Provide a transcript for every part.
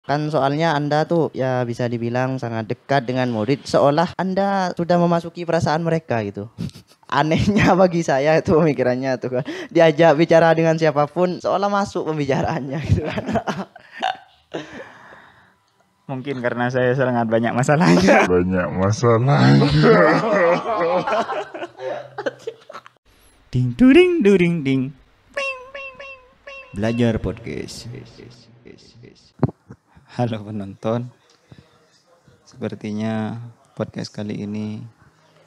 Kan soalnya Anda tuh ya bisa dibilang sangat dekat dengan murid, seolah Anda sudah memasuki perasaan mereka gitu. Anehnya bagi saya itu pemikirannya tuh kan. Diajak bicara dengan siapapun seolah masuk pembicaraannya gitu kan. Mungkin karena saya sangat banyak masalahnya. Ding during during ding. Belajar podcast. Halo penonton. Sepertinya podcast kali ini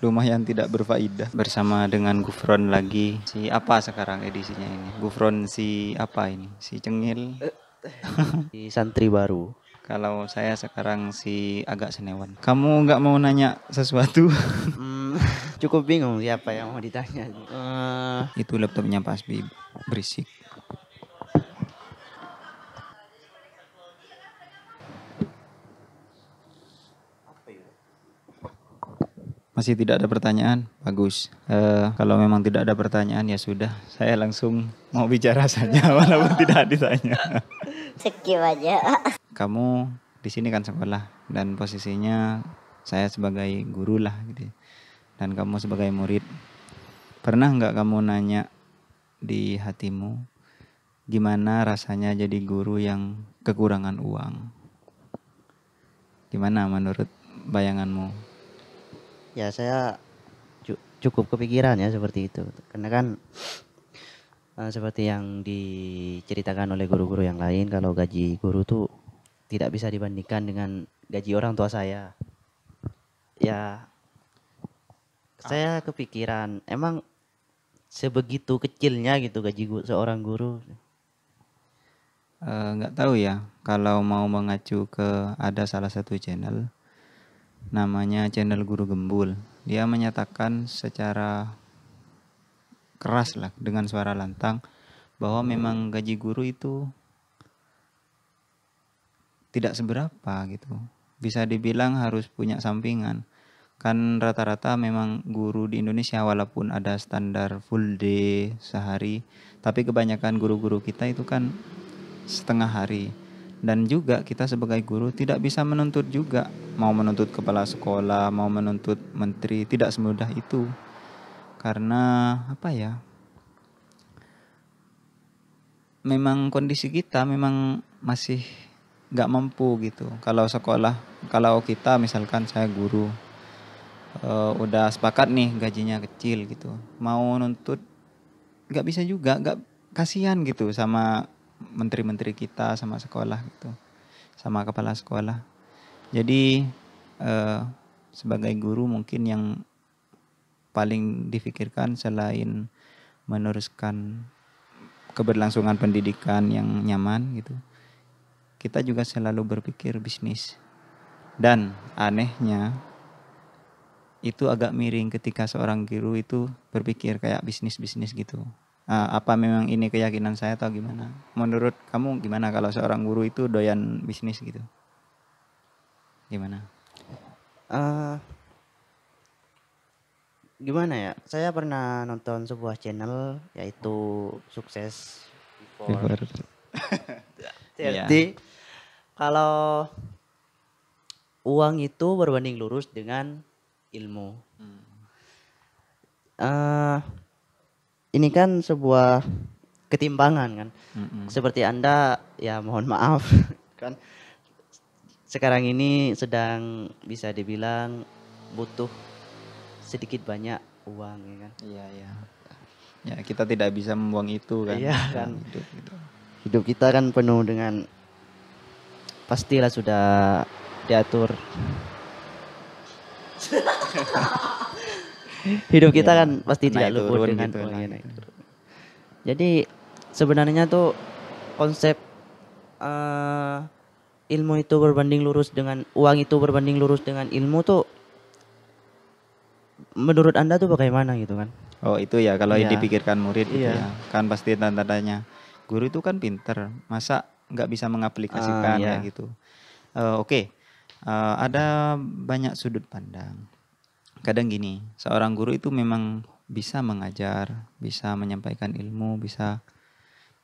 lumayan tidak berfaedah. Bersama dengan Gufron lagi. Si apa sekarang edisinya ini? Gufron si apa ini? Si Cengil. Di santri baru. Kalau saya sekarang si agak senewan. Kamu nggak mau nanya sesuatu? Cukup bingung siapa yang mau ditanya. Itu laptopnya Pak Asbi berisik. Masih tidak ada pertanyaan? Bagus. Kalau memang tidak ada pertanyaan ya sudah. Saya langsung mau bicara saja walaupun tidak ditanya. Skip aja. Kamu di sini kan sekolah dan posisinya saya sebagai guru lah gitu. Dan kamu sebagai murid. Pernah nggak kamu nanya di hatimu gimana rasanya jadi guru yang kekurangan uang? Gimana menurut bayanganmu? Ya saya cukup kepikiran ya seperti itu. Karena kan seperti yang diceritakan oleh guru-guru yang lain, kalau gaji guru tuh tidak bisa dibandingkan dengan gaji orang tua saya. Ya saya kepikiran emang sebegitu kecilnya gitu gaji seorang guru. Nggak tahu ya, kalau mau mengacu ke ada salah satu channel namanya channel Guru Gembul. Dia menyatakan secara keras lah dengan suara lantang bahwa memang gaji guru itu tidak seberapa gitu. Bisa dibilang harus punya sampingan. Kan rata-rata memang guru di Indonesia walaupun ada standar full day sehari, tapi kebanyakan guru-guru kita itu kan setengah hari. Dan juga kita sebagai guru tidak bisa menuntut juga. Mau menuntut kepala sekolah, mau menuntut menteri, tidak semudah itu. Karena apa ya? Memang kondisi kita memang masih gak mampu gitu. Kalau sekolah, kalau kita misalkan saya guru, udah sepakat nih gajinya kecil gitu. Mau nuntut gak bisa juga, gak kasihan gitu sama menteri-menteri kita, sama sekolah gitu, sama kepala sekolah. Jadi sebagai guru mungkin yang paling difikirkan selain meneruskan keberlangsungan pendidikan yang nyaman gitu, kita juga selalu berpikir bisnis. Dan anehnya itu agak miring ketika seorang guru itu berpikir kayak bisnis-bisnis gitu. Apa memang ini keyakinan saya atau gimana? Menurut kamu gimana kalau seorang guru itu doyan bisnis gitu? Gimana? Gimana ya? Saya pernah nonton sebuah channel yaitu Sukses Before. Jadi kalau uang itu berbanding lurus dengan ilmu. Ini kan sebuah ketimbangan kan. Seperti Anda ya mohon maaf kan sekarang ini sedang bisa dibilang butuh sedikit banyak uang ya kan. Iya. Ya kita tidak bisa membuang itu kan. Iya kan. Hidup gitu. Hidup kita kan penuh dengan pastilah sudah diatur. Hidup kita kan pasti tidak luput dengan gitu, Jadi sebenarnya tuh konsep ilmu itu berbanding lurus dengan uang itu berbanding lurus dengan ilmu tuh menurut Anda tuh bagaimana gitu kan? Oh itu ya kalau dipikirkan murid gitu Iya. ya. Kan pasti tanda-tandanya guru itu kan pinter, masa nggak bisa mengaplikasikan ya gitu. Oke. Ada banyak sudut pandang. Kadang gini, seorang guru itu memang bisa mengajar, bisa menyampaikan ilmu, bisa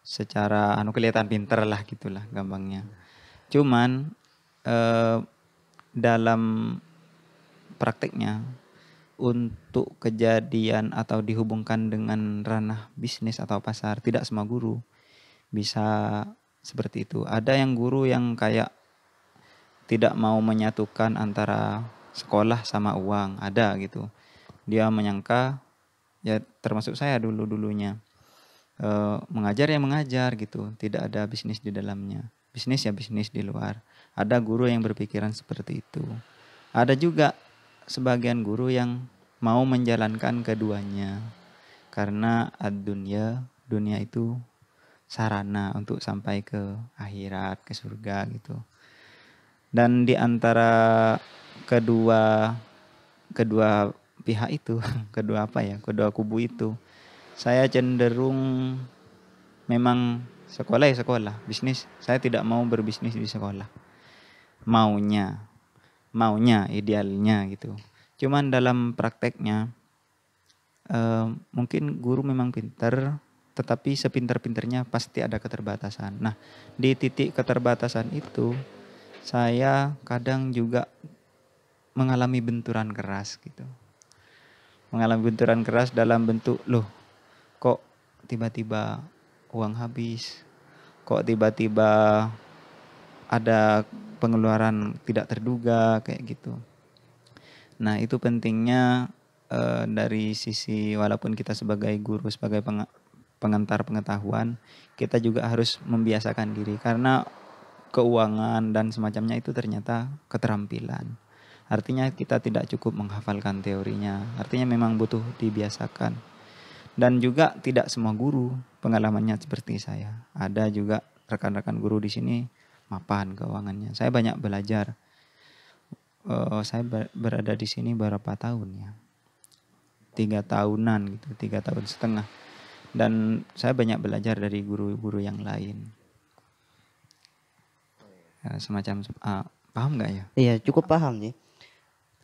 secara kelihatan pinter lah gitulah gampangnya. Cuman dalam prakteknya untuk kejadian atau dihubungkan dengan ranah bisnis atau pasar, tidak semua guru bisa seperti itu. Ada yang guru yang kayak tidak mau menyatukan antara sekolah sama uang, ada gitu. Dia menyangka, ya termasuk saya dulunya, mengajar ya mengajar gitu, tidak ada bisnis di dalamnya. Bisnis ya bisnis di luar. Ada guru yang berpikiran seperti itu. Ada juga sebagian guru yang mau menjalankan keduanya, karena dunia itu sarana untuk sampai ke akhirat, ke surga gitu. Dan di antara kedua pihak itu, kedua kubu itu, saya cenderung memang sekolah ya sekolah, bisnis saya tidak mau berbisnis di sekolah. Maunya idealnya gitu. Cuman dalam prakteknya mungkin guru memang pintar, tetapi sepintar-pintarnya pasti ada keterbatasan. Nah, di titik keterbatasan itu saya kadang juga mengalami benturan keras gitu. Mengalami benturan keras dalam bentuk, loh kok tiba-tiba uang habis, kok tiba-tiba ada pengeluaran tidak terduga kayak gitu. Nah, itu pentingnya dari sisi, walaupun kita sebagai guru, sebagai pengantar pengetahuan, kita juga harus membiasakan diri, karena keuangan dan semacamnya itu ternyata keterampilan. Artinya kita tidak cukup menghafalkan teorinya, artinya memang butuh dibiasakan. Dan juga tidak semua guru pengalamannya seperti saya. Ada juga rekan-rekan guru di sini mapan keuangannya. Saya banyak belajar. Saya berada di sini berapa tahun ya? 3 tahunan gitu, 3 tahun setengah. Dan saya banyak belajar dari guru-guru yang lain. Semacam paham nggak ya? Iya, cukup paham sih.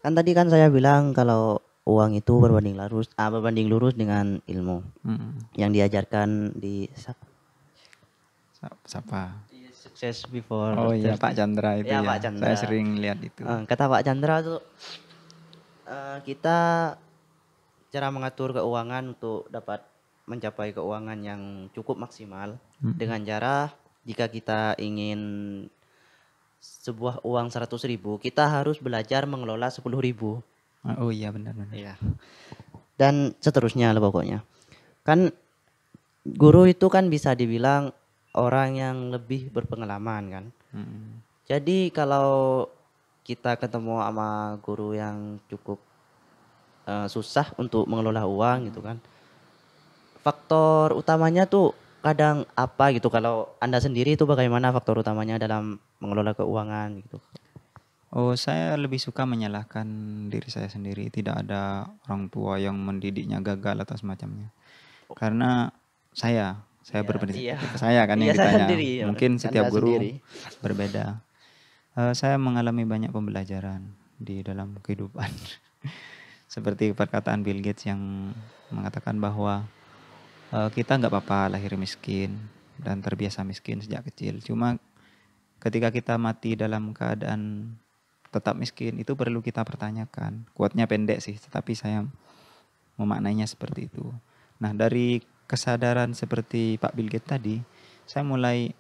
Kan tadi kan saya bilang kalau uang itu berbanding lurus dengan ilmu yang diajarkan di Siapa? Success Before. Oh iya, Pak Chandra itu Ya, ya. Pak Chandra. Saya sering lihat itu. Kata Pak Chandra tuh kita cara mengatur keuangan untuk dapat mencapai keuangan yang cukup maksimal dengan cara, jika kita ingin sebuah uang 100.000, kita harus belajar mengelola 10.000. Oh iya, benar. Iya. Dan seterusnya lah pokoknya. Kan guru itu kan bisa dibilang orang yang lebih berpengalaman kan. Jadi kalau kita ketemu sama guru yang cukup susah untuk mengelola uang gitu kan, faktor utamanya tuh kadang apa gitu. Kalau Anda sendiri itu bagaimana faktor utamanya dalam mengelola keuangan gitu? Oh, saya lebih suka menyalahkan diri saya sendiri. Tidak ada orang tua yang mendidiknya gagal atau semacamnya. Karena saya berprinsip, saya kan yang ditanya. Mungkin setiap guru berbeda. Saya mengalami banyak pembelajaran di dalam kehidupan. Seperti perkataan Bill Gates yang mengatakan bahwa kita nggak apa-apa lahir miskin dan terbiasa miskin sejak kecil. Cuma ketika kita mati dalam keadaan tetap miskin, itu perlu kita pertanyakan. Quote-nya pendek sih, tetapi saya memaknainya seperti itu. Nah, dari kesadaran seperti Pak Bill Gates tadi, saya mulai,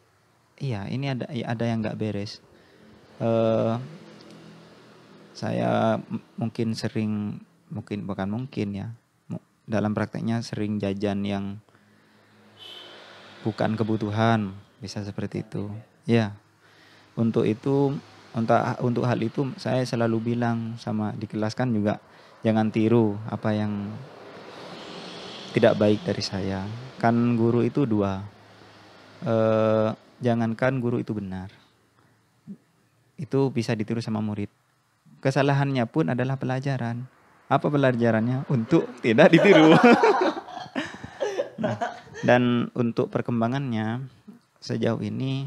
iya ini ada yang nggak beres. Saya dalam prakteknya sering jajan yang bukan kebutuhan, bisa seperti itu. Ya, untuk hal itu saya selalu bilang sama di kelas kan juga, jangan tiru apa yang tidak baik dari saya. Kan guru itu dua. Jangankan guru itu benar, itu bisa ditiru sama murid. Kesalahannya pun adalah pelajaran. Apa pelajarannya? Untuk tidak ditiru. Nah, dan untuk perkembangannya sejauh ini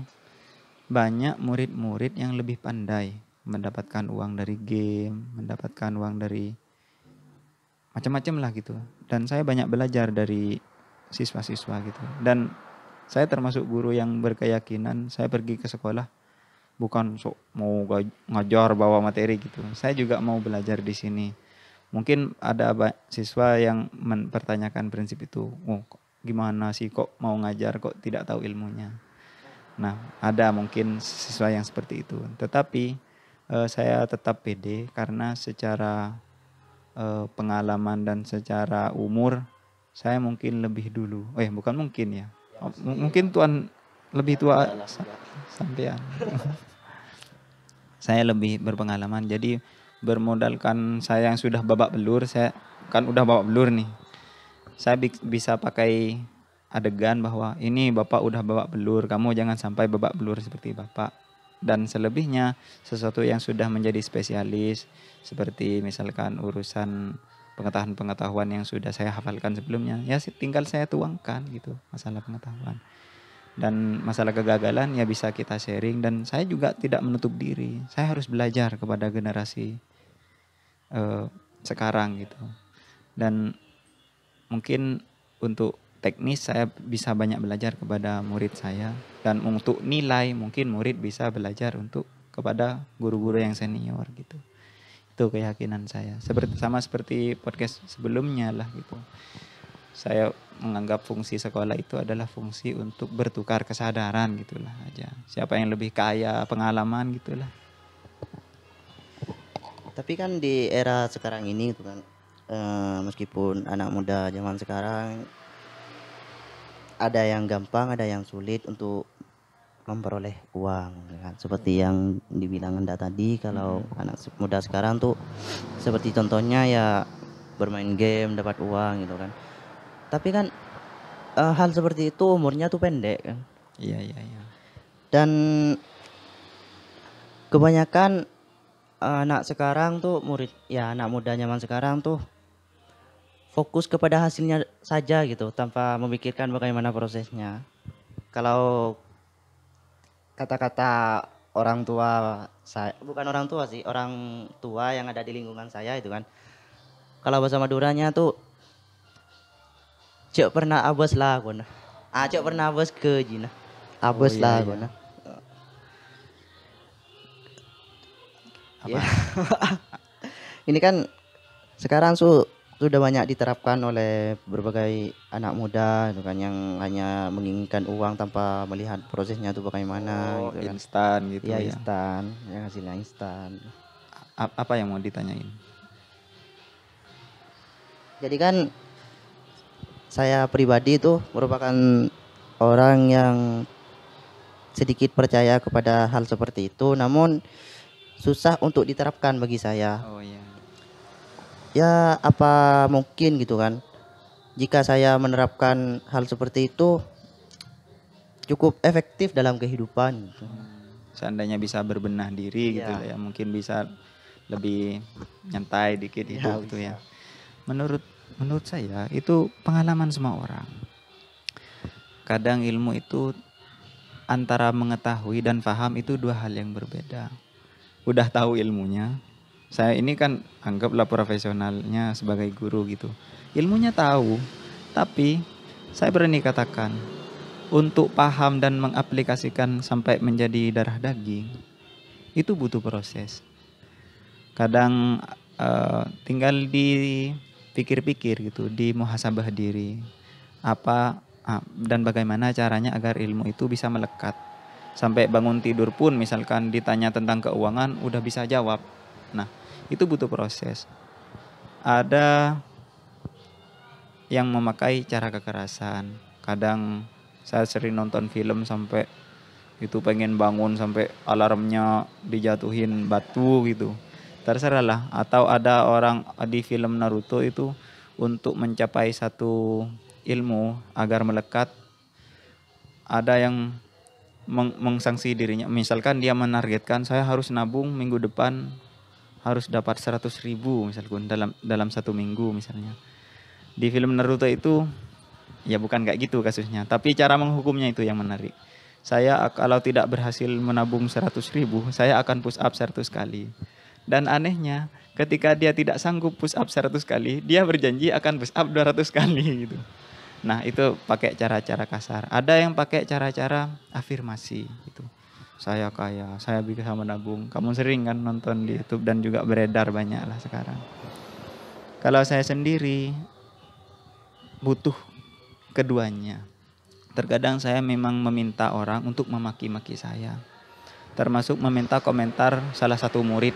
banyak murid-murid yang lebih pandai mendapatkan uang dari game, mendapatkan uang dari macam-macam lah gitu. Dan saya banyak belajar dari siswa-siswa gitu. Dan saya termasuk guru yang berkeyakinan, saya pergi ke sekolah bukan sok mau ngajar bawa materi gitu. Saya juga mau belajar di sini. Mungkin ada siswa yang mempertanyakan prinsip itu. Oh, gimana sih kok mau ngajar kok tidak tahu ilmunya. Nah, ada mungkin siswa yang seperti itu. Tetapi saya tetap pede karena secara pengalaman dan secara umur saya mungkin lebih dulu. Bukan mungkin ya. Mungkin Tuhan lebih tua sampean. Saya lebih berpengalaman, jadi bermodalkan saya yang sudah babak belur, saya kan udah babak belur nih. Saya bisa pakai adegan bahwa ini Bapak udah babak belur, kamu jangan sampai babak belur seperti Bapak. Dan selebihnya sesuatu yang sudah menjadi spesialis seperti misalkan urusan pengetahuan yang sudah saya hafalkan sebelumnya, ya tinggal saya tuangkan gitu masalah pengetahuan. Dan masalah kegagalan ya bisa kita sharing, dan saya juga tidak menutup diri. Saya harus belajar kepada generasi sekarang gitu. Dan mungkin untuk teknis saya bisa banyak belajar kepada murid saya, dan untuk nilai mungkin murid bisa belajar untuk kepada guru-guru yang senior gitu. Itu keyakinan saya. Seperti podcast sebelumnya lah gitu. Saya menganggap fungsi sekolah itu adalah fungsi untuk bertukar kesadaran gitulah aja. Siapa yang lebih kaya pengalaman gitulah. Tapi kan di era sekarang ini gitu kan, meskipun anak muda zaman sekarang ada yang gampang, ada yang sulit untuk memperoleh uang, kan? Seperti yang dibilang Anda tadi, kalau anak muda sekarang tuh seperti contohnya ya bermain game dapat uang gitu kan. Tapi kan hal seperti itu umurnya tuh pendek kan. Iya. Dan kebanyakan anak sekarang tuh anak muda zaman sekarang tuh fokus kepada hasilnya saja gitu, tanpa memikirkan bagaimana prosesnya. Kalau kata-kata orang tua saya, bukan orang tua sih, orang tua yang ada di lingkungan saya itu kan, kalau bahasa Maduranya tuh cek pernah abas lah guna. Cek pernah abas ke jina. Abas iya, lah iya. guna. Apa? Ya. Ini kan sekarang sudah banyak diterapkan oleh berbagai anak muda gitu kan, yang hanya menginginkan uang tanpa melihat prosesnya itu bagaimana gitu kan. Instan gitu Ya, ya. instan, yang hasilnya instan. Apa yang mau ditanyain? Jadi kan saya pribadi itu merupakan orang yang sedikit percaya kepada hal seperti itu, namun susah untuk diterapkan bagi saya. Oh iya. Ya apa mungkin gitu kan, jika saya menerapkan hal seperti itu cukup efektif dalam kehidupan gitu. Seandainya bisa berbenah diri gitu Iya. ya, mungkin bisa lebih nyantai dikit Iya, hidup gitu bisa. ya. Menurut saya itu pengalaman semua orang. Kadang ilmu itu antara mengetahui dan paham itu dua hal yang berbeda. Udah tahu ilmunya, saya ini kan anggaplah profesionalnya sebagai guru gitu. Ilmunya tahu, tapi saya berani katakan untuk paham dan mengaplikasikan sampai menjadi darah daging itu butuh proses. Kadang tinggal dipikir-pikir gitu, di muhasabah diri dan bagaimana caranya agar ilmu itu bisa melekat. Sampai bangun tidur pun misalkan ditanya tentang keuangan udah bisa jawab. Nah, itu butuh proses. Ada yang memakai cara kekerasan. Kadang saya sering nonton film sampai itu pengen bangun sampai alarmnya dijatuhin batu gitu. Terserah lah. Atau ada orang di film Naruto itu untuk mencapai satu ilmu agar melekat, ada yang mengsanksi dirinya. Misalkan dia menargetkan saya harus nabung minggu depan harus dapat 100.000 misalkan dalam satu minggu misalnya. Di film Naruto itu ya bukan kayak gitu kasusnya, tapi cara menghukumnya itu yang menarik. Saya kalau tidak berhasil menabung 100.000, saya akan push up 100 kali. Dan anehnya, ketika dia tidak sanggup push up 100 kali, dia berjanji akan push up 200 kali gitu. Nah, itu pakai cara-cara kasar. Ada yang pakai cara-cara afirmasi gitu. saya kaya, saya bisa menabung. Kamu sering kan nonton di YouTube dan juga beredar banyak lah sekarang. Kalau saya sendiri butuh keduanya. Terkadang saya memang meminta orang untuk memaki-maki saya. Termasuk meminta komentar salah satu murid.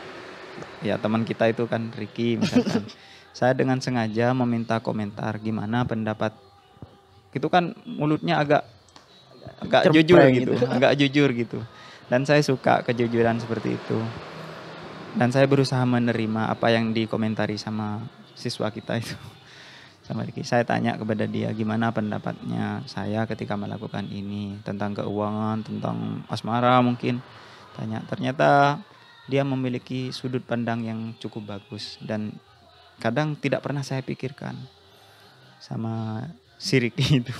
Ya teman kita itu kan Ricky misalkan. Saya dengan sengaja meminta komentar gimana pendapat. Itu kan mulutnya agak jujur Cempreng gitu, gitu. agak jujur gitu. Dan saya suka kejujuran seperti itu. Dan saya berusaha menerima apa yang dikomentari sama siswa kita itu. Sama Ricky. Saya tanya kepada dia gimana pendapatnya saya ketika melakukan ini. Tentang keuangan, tentang asmara mungkin. Tanya. Ternyata dia memiliki sudut pandang yang cukup bagus. Dan kadang tidak pernah saya pikirkan sama si Ricky itu.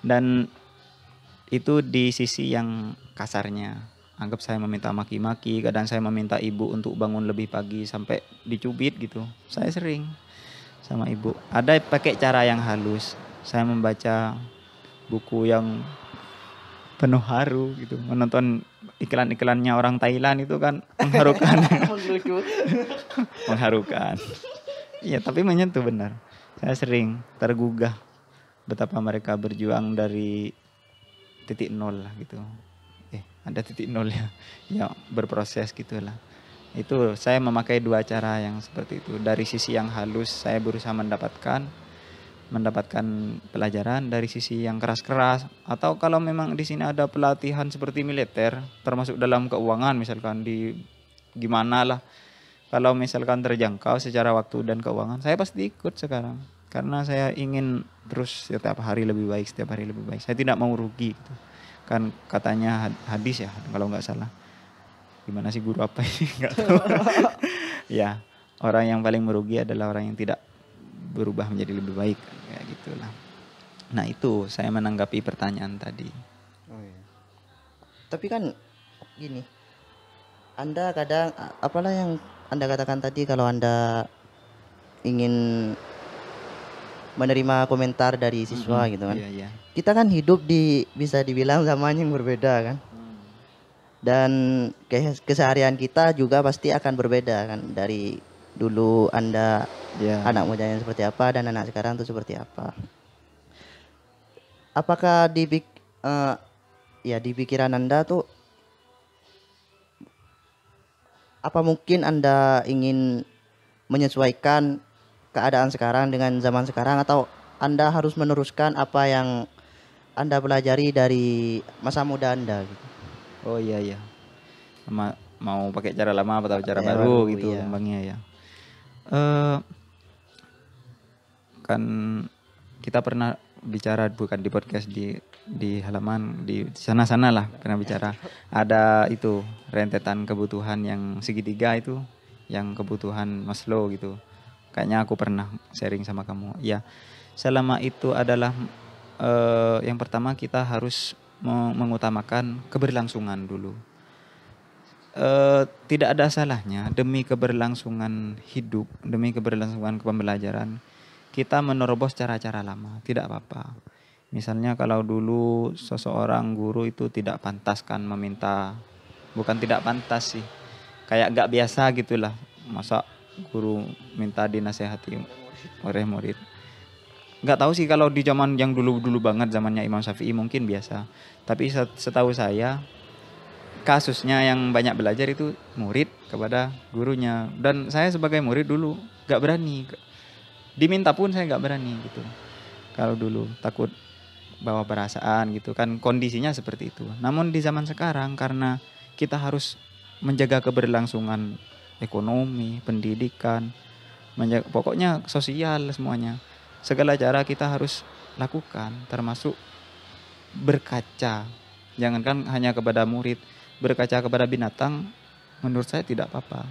Dan itu di sisi yang kasarnya. Anggap saya meminta maki-maki, kadang saya meminta ibu untuk bangun lebih pagi sampai dicubit gitu. Saya sering sama ibu. Ada pakai cara yang halus. Saya membaca buku yang penuh haru gitu. Menonton iklan-iklannya orang Thailand itu kan mengharukan. Mengharukan. Iya, tapi menyentuh benar. Saya sering tergugah betapa mereka berjuang dari titik nol lah gitu. Ada titik nol ya. Ya berproses gitulah. Itu saya memakai dua cara yang seperti itu. Dari sisi yang halus saya berusaha mendapatkan pelajaran, dari sisi yang keras-keras, atau kalau memang di sini ada pelatihan seperti militer termasuk dalam keuangan misalkan di gimana lah. Kalau misalkan terjangkau secara waktu dan keuangan, saya pasti ikut sekarang. Karena saya ingin terus setiap hari lebih baik, setiap hari lebih baik. Saya tidak mau rugi gitu. Kan katanya hadis ya kalau nggak salah. Gimana sih guru apa ini? Nggak tahu. Ya, orang yang paling merugi adalah orang yang tidak berubah menjadi lebih baik. Kayak gitulah. Nah itu saya menanggapi pertanyaan tadi. Oh, iya. Tapi kan gini, Anda kadang apalah yang Anda katakan tadi kalau Anda ingin menerima komentar dari siswa gitu kan. Iya, iya. Kita kan hidup di bisa dibilang zaman yang berbeda kan. Dan keseharian kita juga pasti akan berbeda kan, dari dulu Anda Ya. anak mudanya seperti apa dan anak sekarang itu seperti apa. Apakah di pikiran Anda tuh apa mungkin Anda ingin menyesuaikan keadaan sekarang dengan zaman sekarang, atau Anda harus meneruskan apa yang Anda pelajari dari masa muda Anda gitu? Oh iya iya. Mau pakai cara lama atau cara Cara baru baru, gitu iya. kembangnya ya. Kan kita pernah bicara bukan di podcast di halaman di sana-sana lah pernah bicara. Ada itu rentetan kebutuhan yang segitiga itu, yang kebutuhan Maslow gitu. Kayaknya aku pernah sharing sama kamu. Ya, selama itu adalah yang pertama kita harus mengutamakan keberlangsungan dulu. Tidak ada salahnya demi keberlangsungan hidup, demi keberlangsungan pembelajaran, kita menerobos cara-cara lama, tidak apa-apa. Misalnya kalau dulu seseorang guru itu tidak pantas kan meminta, bukan tidak pantas sih, kayak gak biasa gitulah. Masa guru minta dinasehati oleh murid. Gak tahu sih kalau di zaman yang dulu-dulu banget, zamannya Imam Syafi'i mungkin biasa. Tapi setahu saya kasusnya yang banyak belajar itu murid kepada gurunya. Dan saya sebagai murid dulu gak berani, diminta pun saya gak berani gitu. Kalau dulu takut bawa perasaan gitu kan, kondisinya seperti itu. Namun di zaman sekarang karena kita harus menjaga keberlangsungan ekonomi, pendidikan, pokoknya sosial semuanya, segala cara kita harus lakukan, termasuk berkaca. Jangankan hanya kepada murid, berkaca kepada binatang menurut saya tidak apa-apa.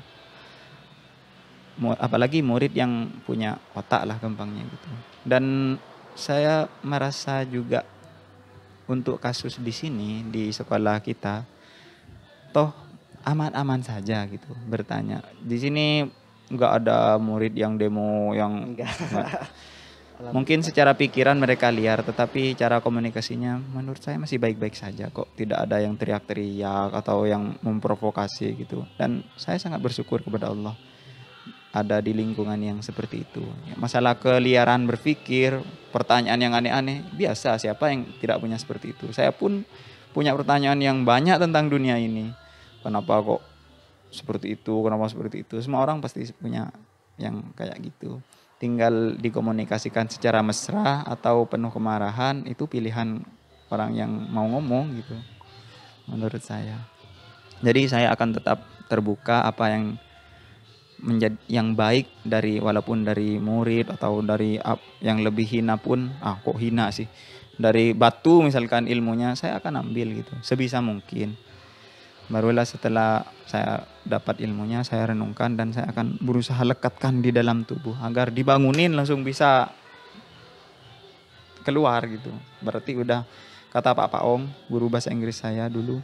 Apalagi murid yang punya otak lah gampangnya gitu. Dan saya merasa juga untuk kasus di sini di sekolah kita toh aman-aman saja gitu bertanya. Di sini nggak ada murid yang demo yang Mungkin secara pikiran mereka liar, tetapi cara komunikasinya menurut saya masih baik-baik saja kok. Tidak ada yang teriak-teriak atau yang memprovokasi gitu. Dan saya sangat bersyukur kepada Allah ada di lingkungan yang seperti itu. Ya, masalah keliaran berpikir, pertanyaan yang aneh-aneh, biasa, siapa yang tidak punya seperti itu. Saya pun punya pertanyaan yang banyak tentang dunia ini. Kenapa kok seperti itu, kenapa seperti itu. Semua orang pasti punya yang kayak gitu. Tinggal dikomunikasikan secara mesra atau penuh kemarahan, itu pilihan orang yang mau ngomong gitu, menurut saya. Jadi saya akan tetap terbuka apa yang menjadi yang baik dari, walaupun dari murid atau dari yang lebih hina pun, kok hina sih, dari batu misalkan ilmunya, saya akan ambil gitu sebisa mungkin. Barulah setelah saya dapat ilmunya, saya renungkan dan saya akan berusaha lekatkan di dalam tubuh agar dibangunin langsung bisa keluar gitu. Berarti udah kata Pak Ong, guru bahasa Inggris saya dulu,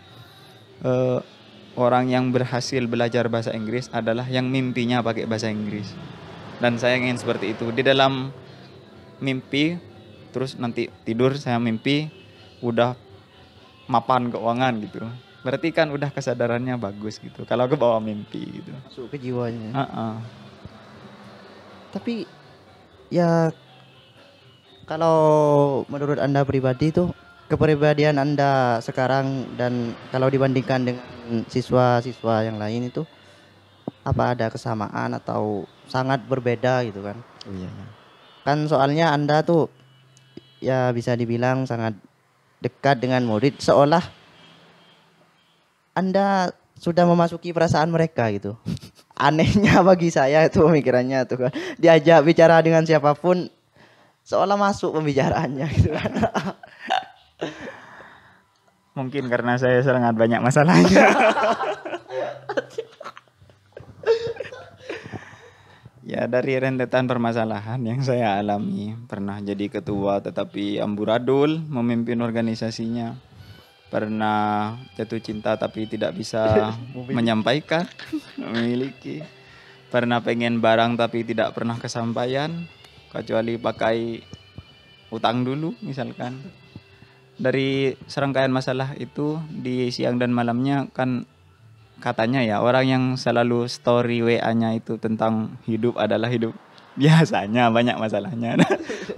orang yang berhasil belajar bahasa Inggris adalah yang mimpinya pakai bahasa Inggris. Dan saya ingin seperti itu. Di dalam mimpi, terus nanti tidur saya mimpi udah mapan keuangan gitu. Berarti kan udah kesadarannya bagus gitu. Kalau ke bawah mimpi gitu. Masuk ke jiwanya. Tapi ya kalau menurut Anda pribadi tuh, kepribadian Anda sekarang dan kalau dibandingkan dengan siswa-siswa yang lain itu, apa ada kesamaan atau sangat berbeda gitu kan? Oh iya. Kan soalnya Anda tuh ya bisa dibilang sangat dekat dengan murid, seolah Anda sudah memasuki perasaan mereka gitu. Anehnya bagi saya itu pemikirannya tuh kan. Diajak bicara dengan siapapun seolah masuk pembicaraannya gitu kan. Mungkin karena saya sangat banyak masalahnya. Ya, dari rentetan permasalahan yang saya alami, pernah jadi ketua tetapi amburadul memimpin organisasinya. Pernah jatuh cinta tapi tidak bisa menyampaikan, memiliki. Pernah pengen barang tapi tidak pernah kesampaian, kecuali pakai utang dulu misalkan. Dari serangkaian masalah itu di siang dan malamnya kan katanya ya, orang yang selalu story WA-nya itu tentang hidup adalah hidup biasanya banyak masalahnya.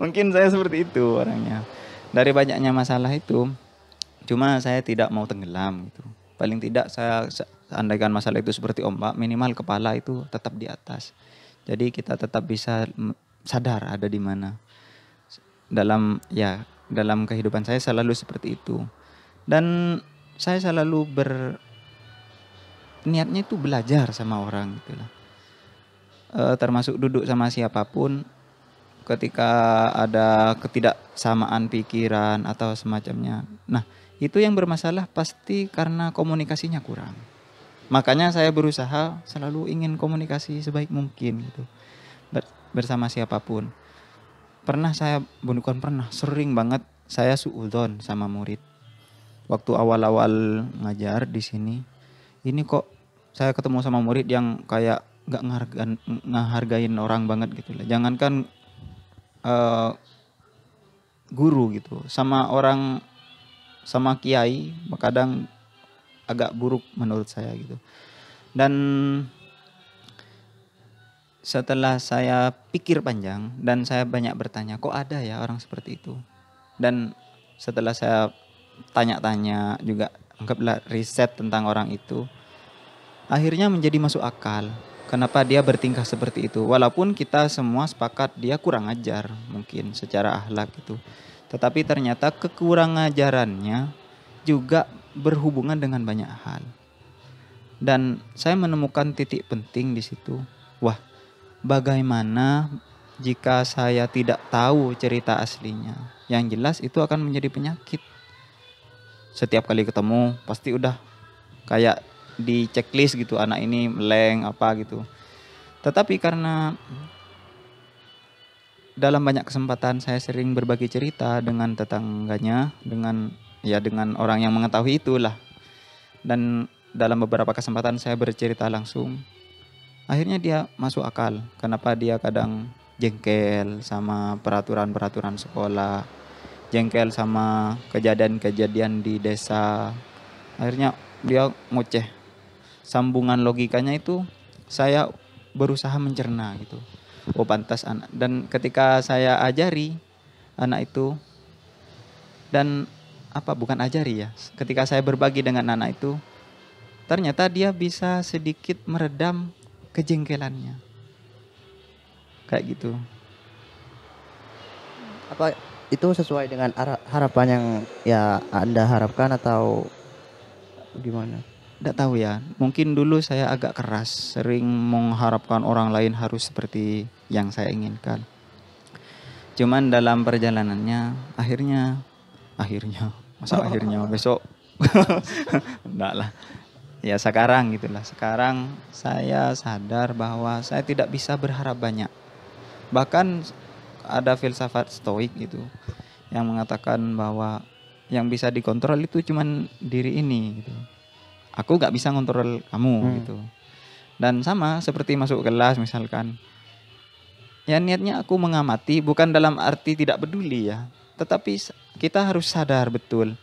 Mungkin saya seperti itu orangnya. Dari banyaknya masalah itu, cuma saya tidak mau tenggelam gitu. Paling tidak saya andaikan masalah itu seperti ombak, minimal kepala itu tetap di atas. Jadi kita tetap bisa sadar ada di mana. Dalam kehidupan saya selalu seperti itu. Dan saya selalu niatnya itu belajar sama orang gitu lah. Termasuk duduk sama siapapun, ketika ada ketidaksamaan pikiran atau semacamnya. Nah, itu yang bermasalah pasti karena komunikasinya kurang. Makanya saya berusaha selalu ingin komunikasi sebaik mungkin gitu, bersama siapapun. Sering banget saya suudzon sama murid. Waktu awal-awal ngajar di sini, ini kok saya ketemu sama murid yang kayak gak ngehargain orang banget gitu lah. Jangankan guru gitu, sama orang, sama kiai kadang agak buruk menurut saya gitu. Dan setelah saya pikir panjang dan saya banyak bertanya, kok ada ya orang seperti itu. Dan setelah saya tanya-tanya juga, anggaplah riset tentang orang itu, akhirnya menjadi masuk akal kenapa dia bertingkah seperti itu. Walaupun kita semua sepakat dia kurang ajar mungkin secara akhlak gitu, tetapi ternyata kekurangan ajarannya juga berhubungan dengan banyak hal. Dan saya menemukan titik penting di situ. Wah, bagaimana jika saya tidak tahu cerita aslinya? Yang jelas itu akan menjadi penyakit. Setiap kali ketemu pasti udah kayak di checklist gitu, anak ini meleng apa gitu. Tetapi karena dalam banyak kesempatan saya sering berbagi cerita dengan tetangganya, dengan orang yang mengetahui itulah. Dan dalam beberapa kesempatan saya bercerita langsung. Akhirnya dia masuk akal kenapa dia kadang jengkel sama peraturan-peraturan sekolah, jengkel sama kejadian-kejadian di desa. Akhirnya dia ngoceh. Sambungan logikanya itu saya berusaha mencerna gitu. Oh pantas anak. Dan ketika saya ajari anak itu, dan bukan ajari ya, ketika saya berbagi dengan anak itu, ternyata dia bisa sedikit meredam kejengkelannya. Kayak gitu. Apa itu sesuai dengan harapan yang ya Anda harapkan atau gimana? Nggak tahu ya, mungkin dulu saya agak keras, sering mengharapkan orang lain harus seperti yang saya inginkan. Cuman dalam perjalanannya akhirnya masa akhirnya besok enggak lah. Ya sekarang gitulah. Sekarang saya sadar bahwa saya tidak bisa berharap banyak. Bahkan ada filsafat stoik gitu yang mengatakan bahwa yang bisa dikontrol itu cuman diri ini gitu. Aku gak bisa ngontrol kamu gitu. Dan sama seperti masuk kelas misalkan, ya niatnya aku mengamati, bukan dalam arti tidak peduli ya, tetapi kita harus sadar betul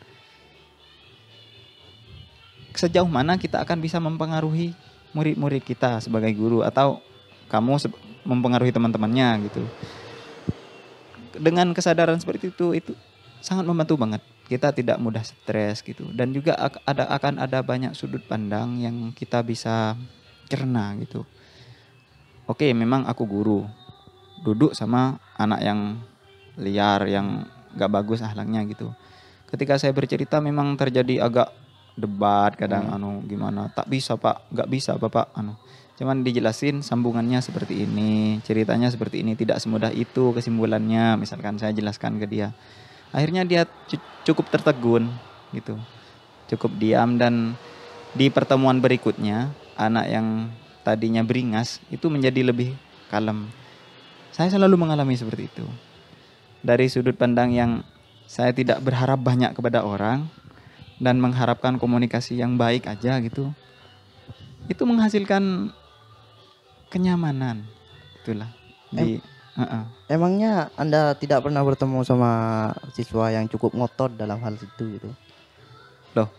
sejauh mana kita akan bisa mempengaruhi murid-murid kita sebagai guru, atau kamu mempengaruhi teman-temannya gitu. Dengan kesadaran seperti itu sangat membantu banget. Kita tidak mudah stres gitu, dan juga akan ada banyak sudut pandang yang kita bisa cerna gitu. Oke, memang aku guru, duduk sama anak yang liar, yang gak bagus ahlaknya gitu. Ketika saya bercerita memang terjadi agak debat kadang, gimana, tak bisa pak, gak bisa bapak, cuman dijelasin sambungannya seperti ini, ceritanya seperti ini, tidak semudah itu kesimpulannya, misalkan saya jelaskan ke dia. Akhirnya dia cukup tertegun gitu, cukup diam, dan di pertemuan berikutnya anak yang tadinya beringas itu menjadi lebih kalem. Saya selalu mengalami seperti itu. Dari sudut pandang yang saya tidak berharap banyak kepada orang dan mengharapkan komunikasi yang baik aja gitu, itu menghasilkan kenyamanan, itulah. Emangnya Anda tidak pernah bertemu sama siswa yang cukup ngotot dalam hal itu gitu? Loh,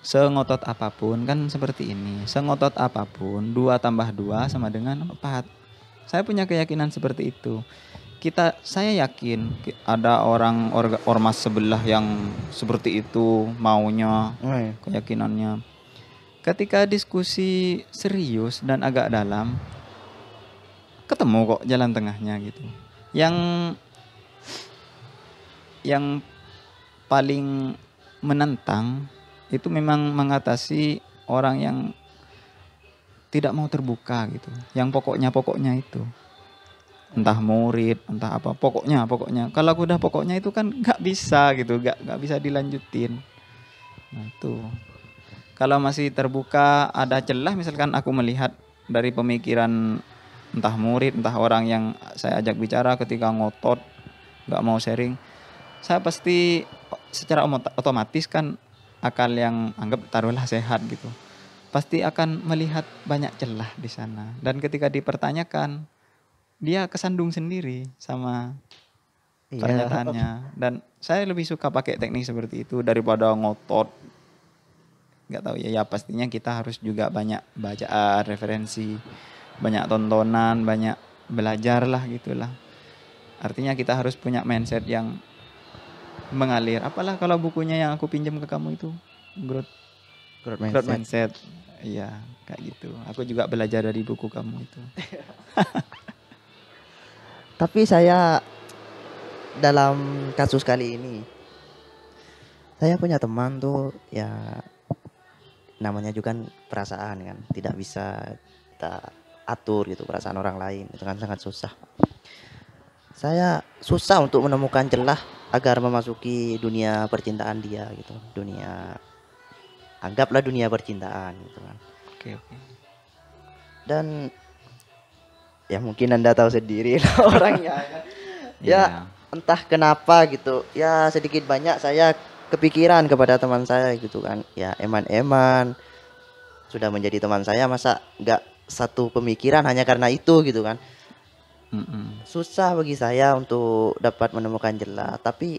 sengotot apapun kan seperti ini. Sengotot apapun 2 tambah 2 sama dengan 4. Saya punya keyakinan seperti itu. Saya yakin ada orang ormas sebelah yang seperti itu maunya, keyakinannya. Ketika diskusi serius dan agak dalam, ketemu kok jalan tengahnya gitu. Yang paling menentang itu memang mengatasi orang yang tidak mau terbuka gitu. Yang pokoknya itu. Entah murid, entah apa, pokoknya. Kalau aku udah pokoknya itu kan nggak bisa gitu, nggak bisa dilanjutin. Nah itu. Kalau masih terbuka, ada celah, misalkan aku melihat dari pemikiran entah murid, entah orang yang saya ajak bicara ketika ngotot, nggak mau sharing, saya pasti secara otomatis kan akal yang anggap taruhlah sehat gitu, pasti akan melihat banyak celah di sana. Dan ketika dipertanyakan, dia kesandung sendiri sama pernyataannya. Dan saya lebih suka pakai teknik seperti itu daripada ngotot. Nggak tahu ya, pastinya kita harus juga banyak baca referensi, banyak tontonan, banyak belajar lah gitulah. Artinya kita harus punya mindset yang mengalir. Apalah kalau bukunya yang aku pinjam ke kamu itu growth mindset. Iya, kayak gitu. Aku juga belajar dari buku kamu itu. Tapi saya dalam kasus kali ini, saya punya teman tuh ya, namanya juga kan perasaan kan, tidak bisa kita atur gitu perasaan orang lain, itu kan sangat susah. Saya susah untuk menemukan celah agar memasuki dunia percintaan dia gitu, anggaplah dunia percintaan gitu kan. Oke. Dan ya mungkin Anda tahu sendiri orangnya kan. Ya entah kenapa gitu, ya sedikit banyak saya kepikiran kepada teman saya gitu kan. Ya eman-eman sudah menjadi teman saya, masa nggak satu pemikiran hanya karena itu gitu kan. Mm-mm. susah bagi saya untuk dapat menemukan jelas. Tapi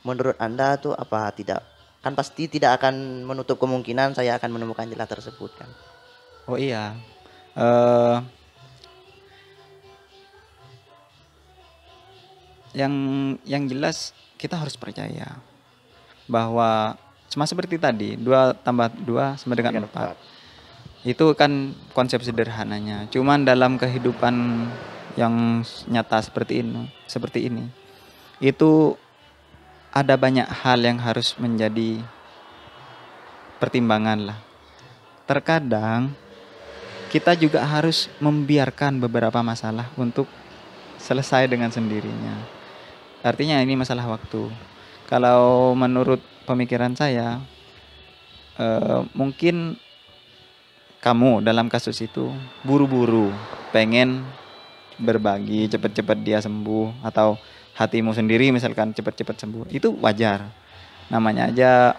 menurut Anda tuh apa tidak? Kan pasti tidak akan menutup kemungkinan saya akan menemukan jelas tersebut kan. Oh iya, eh yang jelas kita harus percaya bahwa cuma seperti tadi 2 tambah 2 sama dengan 4. Itu kan konsep sederhananya. Cuman dalam kehidupan yang nyata seperti ini, itu ada banyak hal yang harus menjadi pertimbangan lah. Terkadang kita juga harus membiarkan beberapa masalah untuk selesai dengan sendirinya. Artinya ini masalah waktu. Kalau menurut pemikiran saya, mungkin kamu dalam kasus itu buru-buru pengen berbagi cepat-cepat dia sembuh, atau hatimu sendiri misalkan cepat-cepat sembuh, itu wajar, namanya aja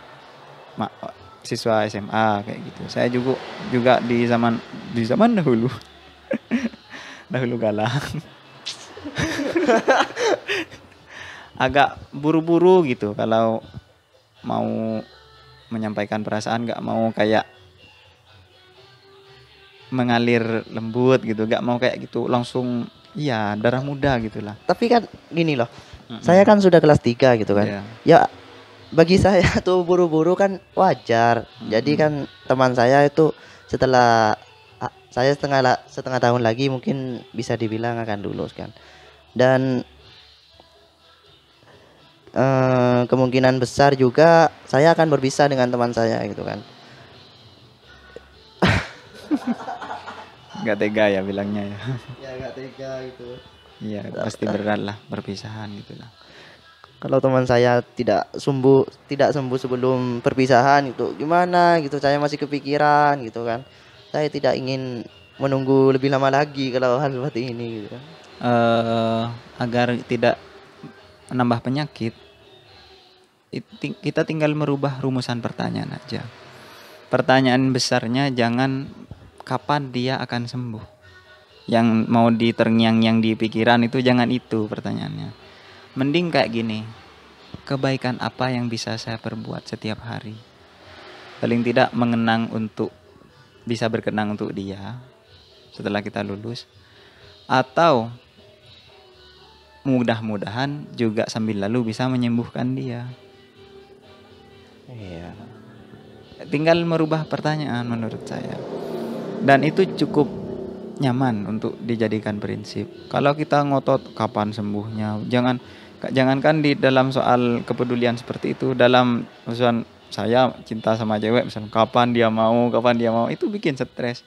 siswa SMA kayak gitu. Saya juga di zaman dahulu dahulu kala agak buru-buru gitu kalau mau menyampaikan perasaan, nggak mau kayak mengalir lembut gitu, nggak mau kayak gitu langsung iya darah muda gitulah. Tapi kan gini loh, saya kan sudah kelas 3 gitu kan. Iya. Ya bagi saya tuh buru-buru kan wajar. Jadi kan teman saya itu setelah saya setengah tahun lagi mungkin bisa dibilang akan lulus kan. Dan kemungkinan besar juga saya akan berpisah dengan teman saya gitu kan. Nggak tega ya bilangnya ya. Ya nggak tega gitu. Iya pasti berat lah perpisahan gitulah. Kalau teman saya tidak sembuh sebelum perpisahan itu gimana gitu, saya masih kepikiran gitu kan. Saya tidak ingin menunggu lebih lama lagi kalau hal seperti ini gitu kan. Agar tidak menambah penyakit, kita tinggal merubah rumusan pertanyaan aja. Pertanyaan besarnya jangan kapan dia akan sembuh. Yang mau diternyang-nyang di pikiran itu jangan itu pertanyaannya. Mending kayak gini, kebaikan apa yang bisa saya perbuat setiap hari? Paling tidak bisa berkenang untuk dia setelah kita lulus. Atau mudah-mudahan juga sambil lalu bisa menyembuhkan dia. Iya. Tinggal merubah pertanyaan menurut saya. Dan itu cukup nyaman untuk dijadikan prinsip. Kalau kita ngotot kapan sembuhnya, jangankan di dalam soal kepedulian seperti itu, dalam urusan saya cinta sama cewek misalnya kapan dia mau, itu bikin stres.